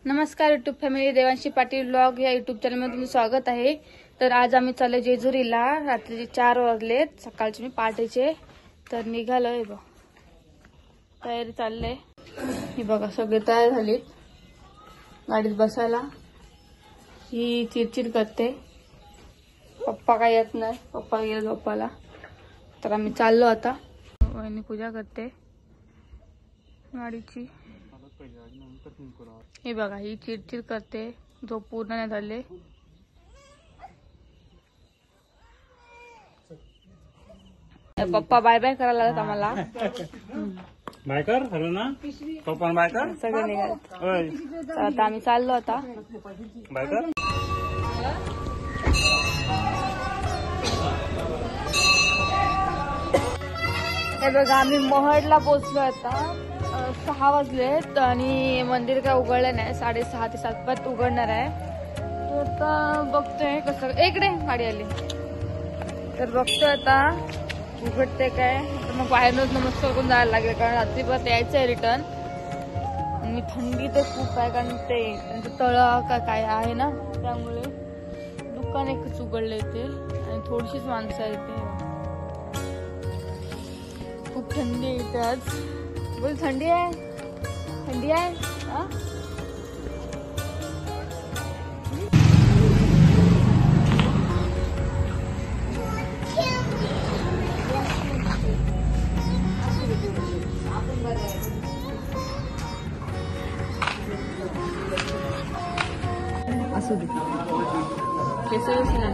नमस्कार YouTube family, Devanshi Patil blog या YouTube चॅनलमध्ये तुमचं स्वागत आहे। तर आज आम्ही चाललो जेजुरीला। रात्रीचे 4 वाजलेत, सकाळचे मी पहाटेचे। तर निघालोय बघ, तयारी चालले। ही बघा सगळे तयार झालीत गाडीत बसायला। ही चिडचिड करते, पप्पा काय येत नाही, पप्पा गेले झोपायला। तर आम्ही चाललो आता। वहिनी पूजा करते गाडीची। हे बघा, ही चिडचिड करते, झोप पूर्ण नाही झाले। पप्पा बाय बाय करायला लागत आम्हाला। बाय कर, हॅलो ना पप्पा, बाय कर। सगळे निघाले, आता आम्ही चाललो आता। बाय कर। हे बघा, आम्ही महडला पोहोचलो आता। 6 वाजलेत आणि मंदिर काय उघडलं नाही। 6:30 ते 7 उघडणार आहे। तर आता बघतोय कसं, इकडे गाडी आली। तर बघतोय आता उघडते काय। तर मग बाहेरच नमस्कार करून जायला लागेल, कारण रात्री परत यायचं आहे रिटर्न। आणि थंडी तर खूप आहे, कारण ते त्यांचं तळं का काय आहे ना, त्यामुळे दुकान एकच उघडले इथे आणि थोडीशीच माणसं आहे इथे। खूप थंडी इथे आज। बोल, थंडी आहे, थंडी आहे। असू दे, केस ना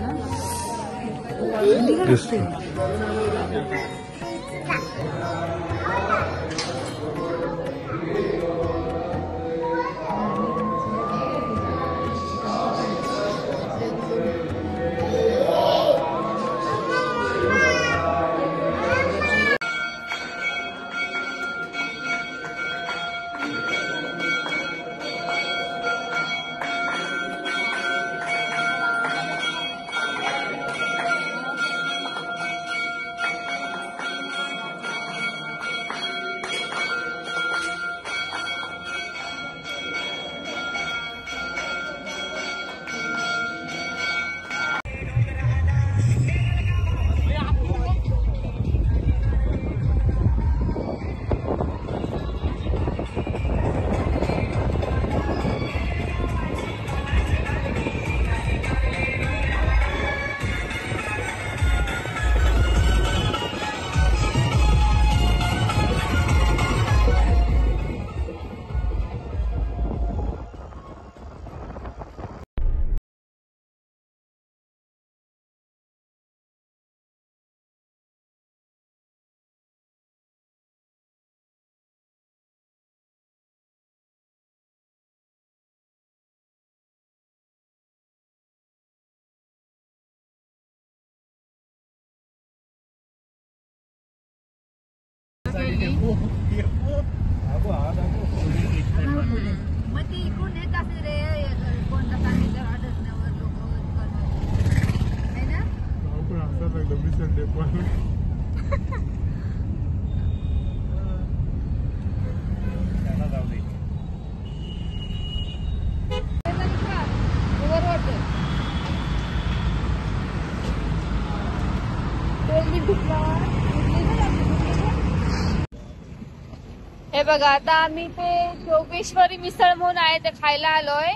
हे बघा, आता आम्ही ते जोगेश्वरी मिसळ म्हणून आहे ते खायला आलोय।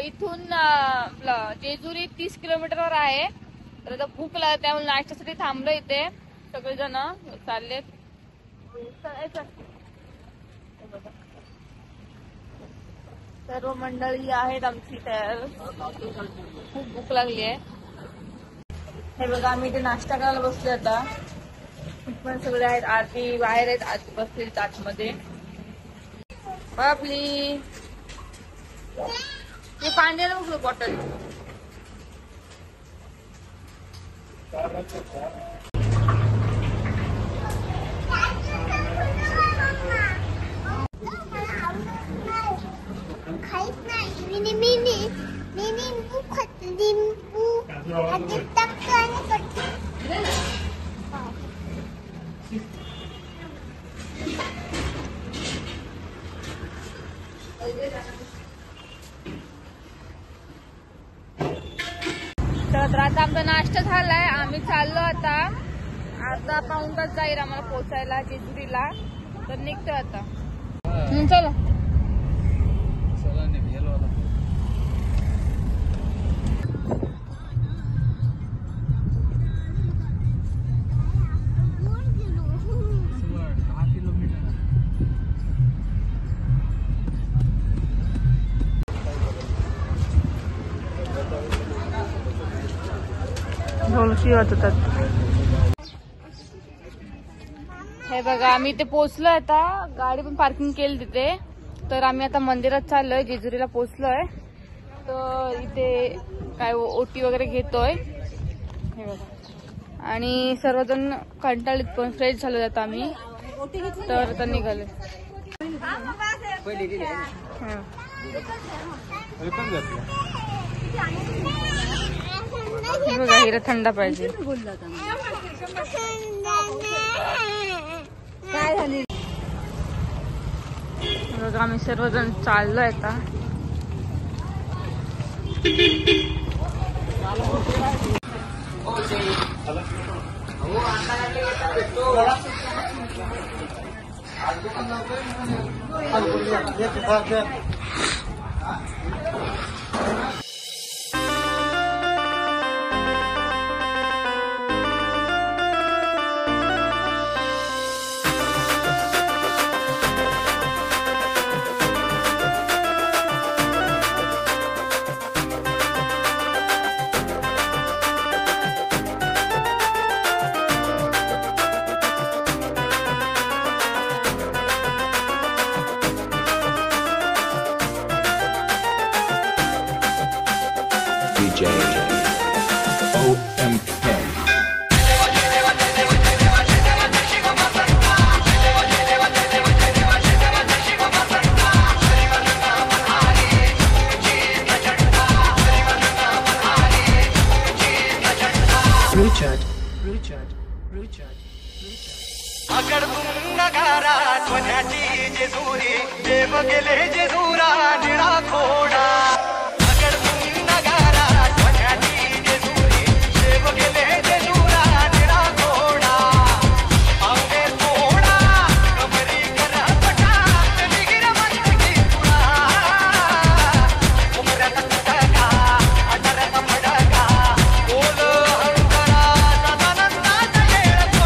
इथून जेजुरी 30 किलोमीटरवर आहे। तर आता भूक लागते, त्यामुळे नाश्त्यासाठी थांबलो इथे। सगळेजण चाललेत। सर्व मंडळी आहेत आमची तयार। खूप भूक लागली आहे। हे बघा, आम्ही इथे नाश्ता करायला बसलो आता। पण सगळे आहेत, आरती बाहेर आहेत, आरती बसले आतमध्ये। बापली ते पांड्याला बघलो बॉटल। तर आता आमचा नाश्ता झालाय. आम्ही चाललो आता अर्धा पाऊण तास जाईल आम्हाला पोहोचायला जेजुरीला. तर निघतो आता. चला ढोलकी वाजतात. हे बघा आम्ही इथे पोहोचलोय आता. गाडी पण पार्किंग केली तिथे. तर आम्ही आता मंदिरात चाललोय. जेजुरीला पोहोचलोय. तर इथे काय ओटी वगैरे घेतोय. हे बघा आणि सर्वजण कंटाळीत पण फ्रेश झालो आता आम्ही. तर आता निघाले. बघा हिरा थंड पाहिजे. बघा आम्ही सर्वजण चाललोय आता. DJ OMK. Richard. अकडून नगारा सोन्याची जेजुरी देव गेले जेजुरा निळा खोडा. अकडून नगारा सोन्याची जेजुरी देव गेले जेजुरा निळा खोडा. अंगे थोडा कमरी करा पटा निगिर मंदगी तुळा. उमऱ्यात तुटका अटरत मडका बोल हंकरा सदानंदाचा येळको.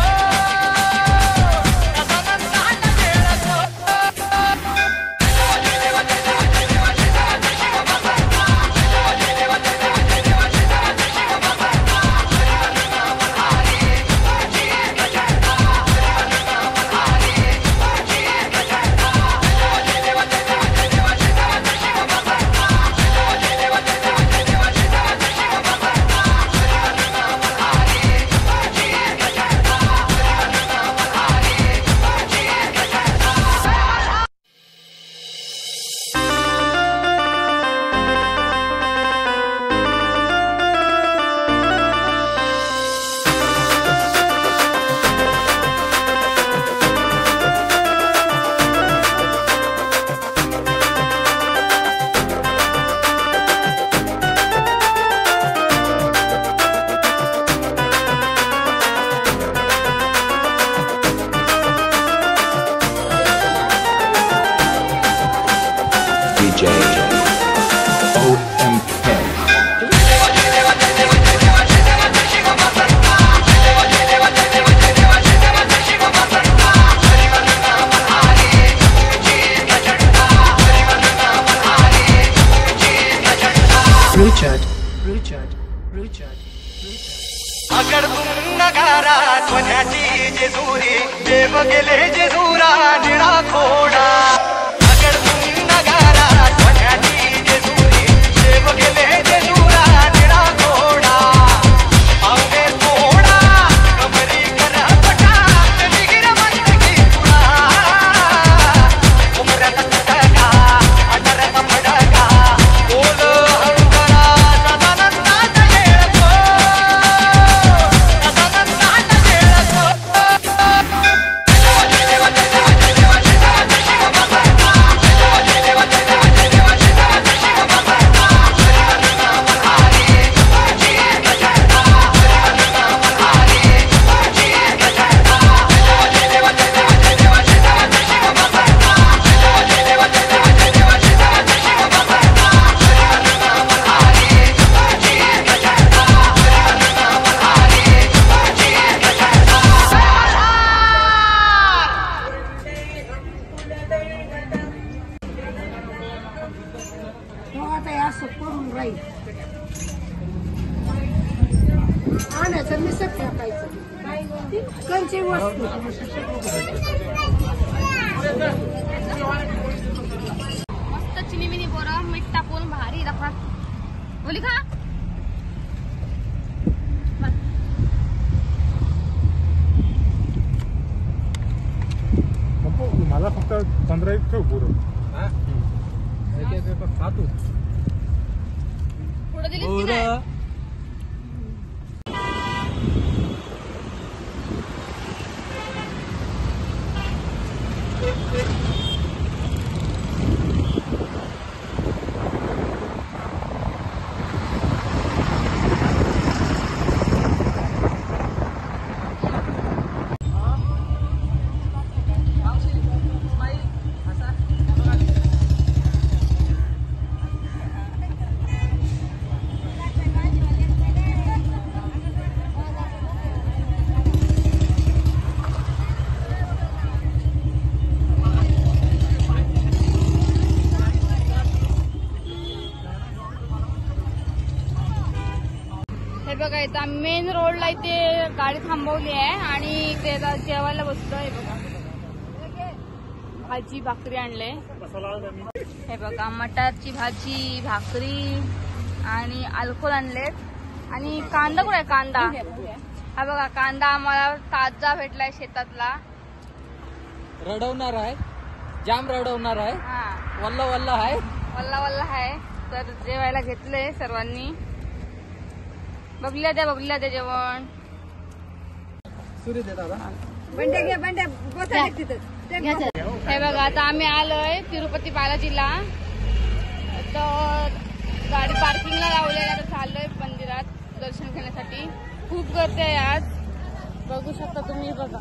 DJ OMK. Richard. अकडून नगारा सोन्याची जेजुरी देव गेले जेजुरा निळा खोडा. अकडून नगारा सोन्याची जेजुरी देव गेले जेजुरा निळा खोडा. अंगे थोडा कमरी करा पटा निगिर मंदगी तुळा. उमऱ्यात तुटका अटरत मडका बोल हंकरा सदानंदाचा येळको. सदानंदाचा येळको. आता या करून राहील आणायचं मिसळ टाकायचं कंची वस्तू मस्त चिनी मिनी बोरा मीठ टाकून भारी दाखवा बोली खा मला फक्त 15 ठेव पुरं खातो पुढे दिली की नाही? हे बघा इथं आम्ही मेन रोडला इथे गाडी थांबवली आहे आणि इथे आता जेवायला बसतोय बघा भाजी भाकरी आणले हे बघा मटारची भाजी भाकरी आणि अल्कोहोल आणलेत आणि कांदा कुठे आहे कांदा हा बघा कांदा आम्हाला ताजा भेटलाय शेतातला रडवणार आहे जाम रडवणार आहे हा वल्ला वल्ला आहे वल्ला वल्ला आहे तर जेवायला घेतलंय सर्वांनी बघल्या द्या जेवण सूर्य दे दादा बंड्या घ्या बंड्या बसा तिथं हे बघा आता आम्ही आलोय तिरुपती बालाजीला तर गाडी पार्किंगला लावलेला तर चाललोय मंदिरात दर्शन घेण्यासाठी खूप गर्दी आहे आज बघू शकता तुम्ही बघा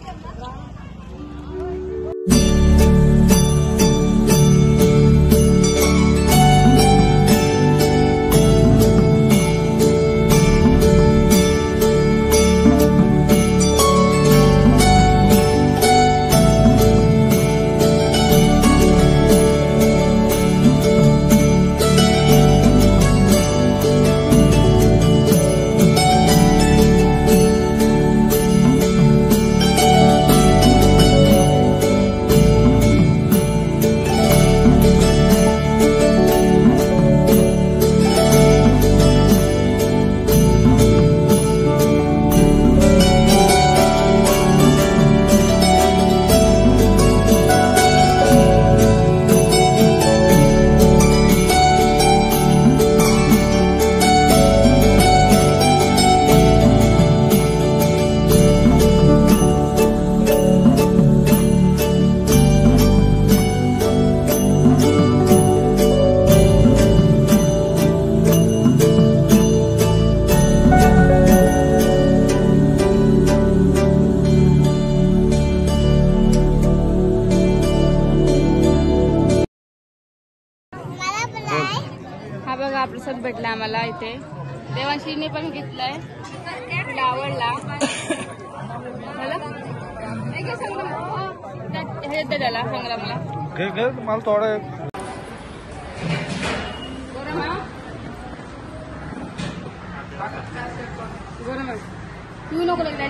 बघा प्रसाद भेटला आम्हाला इथे देवांशीने पण घेतलाय तुला आवडला त्याला संग्रामला मला थोडं तू नको आपल्याला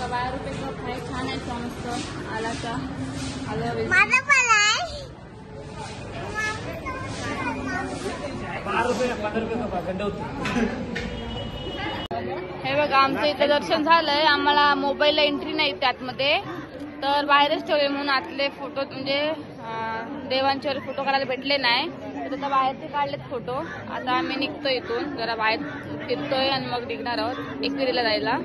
12 रुपये खाय छान आहे मस्त आलाचा आलं हे बघा आमचं इथं दर्शन झालंय आम्हाला मोबाईलला एंट्री नाही त्यातमध्ये तर बाहेरच ठेवले म्हणून आतले फोटो म्हणजे देवांचे फोटो काढायला भेटले नाही तर आता बाहेरचे काढलेत फोटो आता आम्ही निघतोय इथून जरा बाहेर फिरतोय आणि मग निघणार आहोत एकविरीला जायला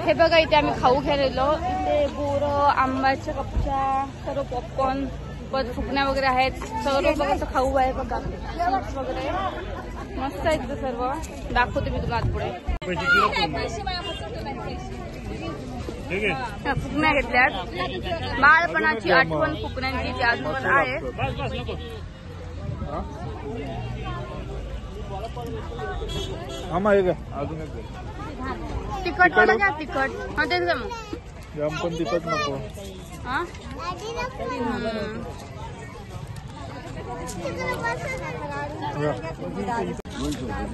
हे बघा इथे आम्ही खाऊ गेलेलो इथे बोरं आंब्याच्या कपच्या सर्व पॉपकॉर्न परत फुकण्या वगैरे आहेत सर्व बघा खाऊ आहे बघा वगैरे मस्त आहे तिथं सर्व दाखवते मी तुला आज पुढे फुकण्या घेतल्यात बाळपणाची आठवण फुकण्यांची ती अजून आहे तिखट वाला घ्या तिखट हा तेच घ्या मग पण तिखट नको हा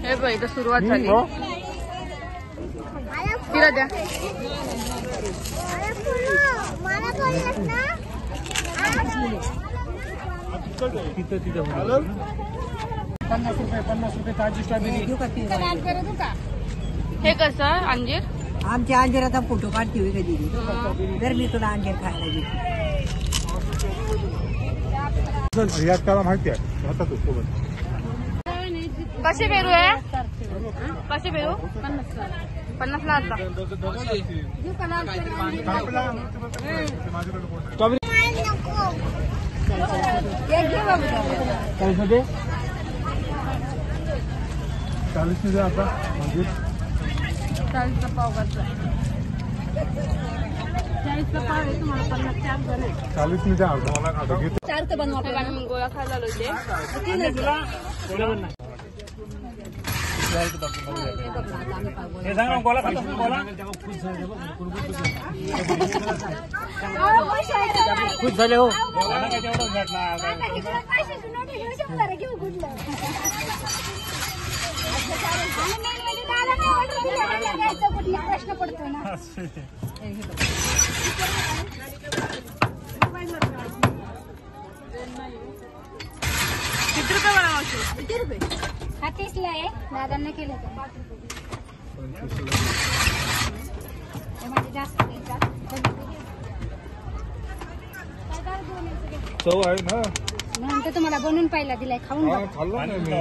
हे बघ इथं सुरुवात झाली. तिला द्या. हे कसं अंजीर? आमच्या अंजिराचा फोटो काढते कधी तर मी तुला अंजीर खायला घेते. त्याला माहिती आहे कसे पेरू आहे? कसे पेरू? 50ला आता. कैसे 40 में आता 40चा पाव करतो. 40चा पाव आहे तुम्हाला 50 चार झाले. 40 में जा चार तर बनवा. गोळा खायला आलो ते. हे सांग ना गोला खातो गोला खुश झाले हो. गोला काय तेवढंच भेटणार प्रश्न पडतो ना. किती रुपये मला मावशी? 30ला आहे. दादांना केलं तर जास्त चव आहे ना. म्हणून तुम्हाला बनवून पाहिला दिलाय. खाऊन खाल्ला नाही मी.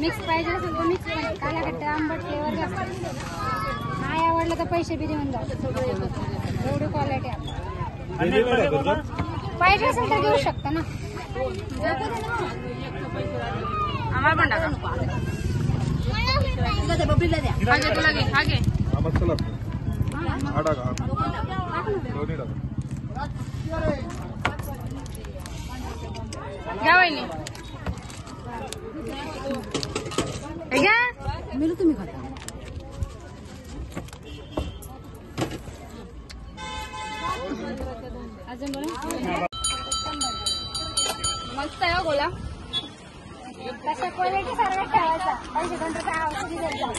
मिक्स पाहिजे असेल तर मिक्स पण. काला गट्टा आंबट फ्लेवर जास्त. नाही आवडलं तर पैसे बी देऊन जा. एवढी क्वालिटी आहे. पाहिजे असेल तर घेऊ शकता ना. आम्हाला पण टाका. बबलीला द्या. हा घे तुला घे. हा घे. मसाला आडा का दोन्ही टाका. घ्या वहिनी. हे घ्या. मिळू तुम्ही खाता. अजून बोला. मस्त आहे हो गोला. तशा क्वालिटी सर्व ठेवायचा. पैसे दोन रुपये औषधी द्यायचा.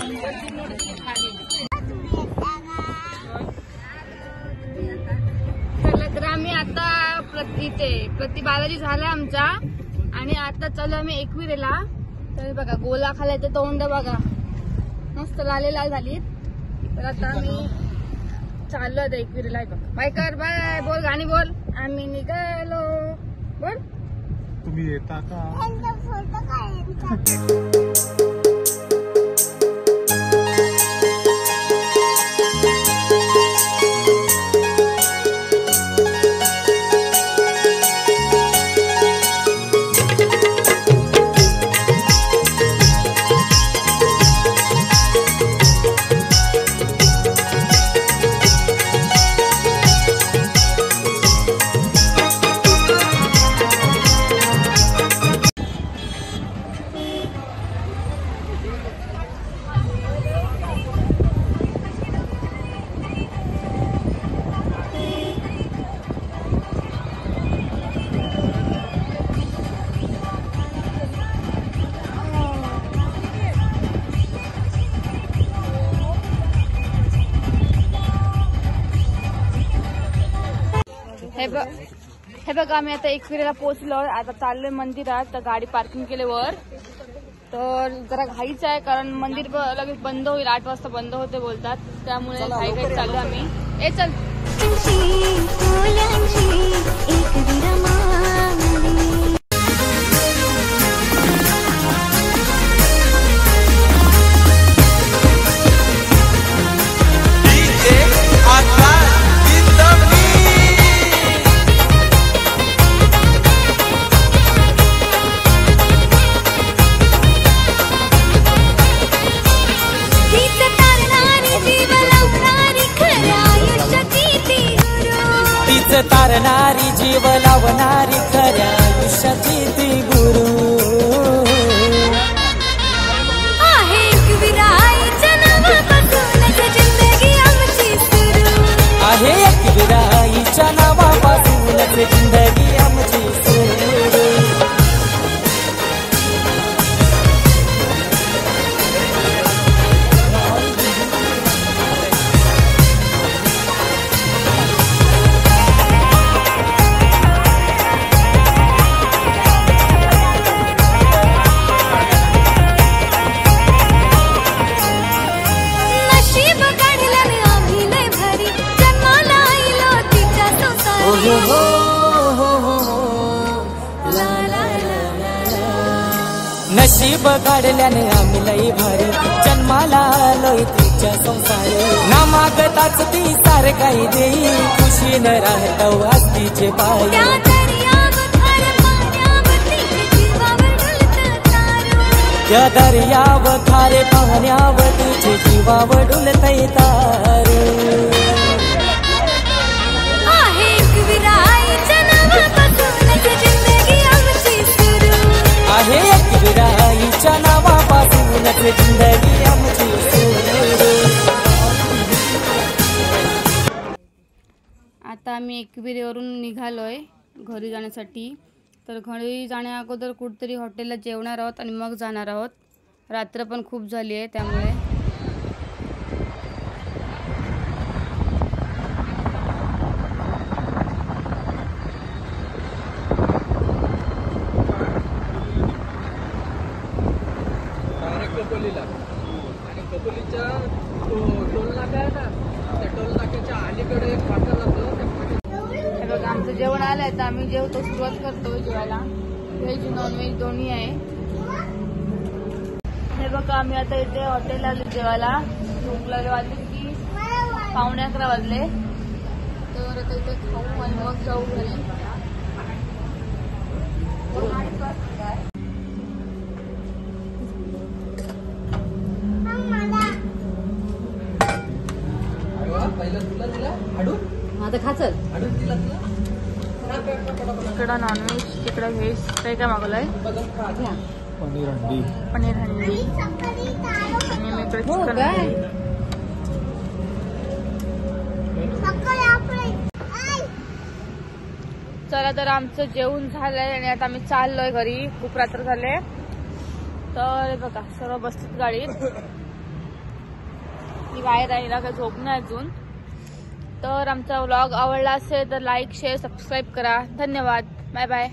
तर आम्ही आता प्रति बालाजी झालाय आमचा आणि आता चालू आम्ही एकविरेला. तर बघा गोला खालाय तर तोंड बघा मस्त लाल झाली. तर आता आम्ही चाललो आता एकविरेला. बघ बाय कर. बाय बोल. गाणी बोल. आम्ही निघालो. बोल. तुम्ही येता का? हे बघा आम्ही आता एकविरेला पोहोचलो. आता चाललोय मंदिरात. तर गाडी पार्किंग केले वर. तर जरा घाईच आहे कारण मंदिर लगेच बंद होईल. 8 वाजता बंद होते बोलतात. त्यामुळे घाई चाललो आम्ही. ए चल. तारणारी जीव लावणारी नशीब काढल्याने आम्ही लई भारी जन्माला आलोय तिच्या संसारी ना मागताच ती सार काही देई खुशीनं राहतो आस्तीचे पायी त्या दर्याव खारे पाहण्यावर तुझे जीवावर डुलतय तारू आहे एकविराईच्या नावापासूनच जिंदगी आमची सुरू. आता आम्ही एकविरेवरून निघालोय घरी जाण्यासाठी. तर घरी जाण्या अगोदर कुठेतरी हॉटेलला जेवणार आहोत आणि मग जाणार आहोत. रात्र पण खूप झाली आहे त्यामुळे. कपोलीला आणि कपोलीच्या टोल नाका आहे ना, त्या टोल नाक्याच्या अलीकडे एक फाटा जातो. हे बघा आमचं जेवण आलंय तर आम्ही जेवतो, सुरुवात करतो जेवायला. व्हेज नॉनव्हेज दोन्ही आहे. हे बघा आम्ही आता इथे हॉटेलला आलो जेवायला. भूक लागले, वाजले की 11:15 वाजले. तर आता इथे खाऊ आणि मग जाऊ घरी. आता खाचल इकडं नॉनव्हेज तिकडं व्हेज. ते काय मागवलंय? पनीर हंडी आणि मी इकडे चिकन हंडी. चला तर आमचं जेवण झालंय आणि आता आम्ही चाललोय घरी. खूप रात्र झाले. तर बघा सर्व बसतील गाडीत. मी बाहेर आहे ना, काही झोप नाही अजून. तर आमचा व्लॉग आवडला असेल तर लाईक शेअर सबस्क्राईब करा. धन्यवाद. Bye bye.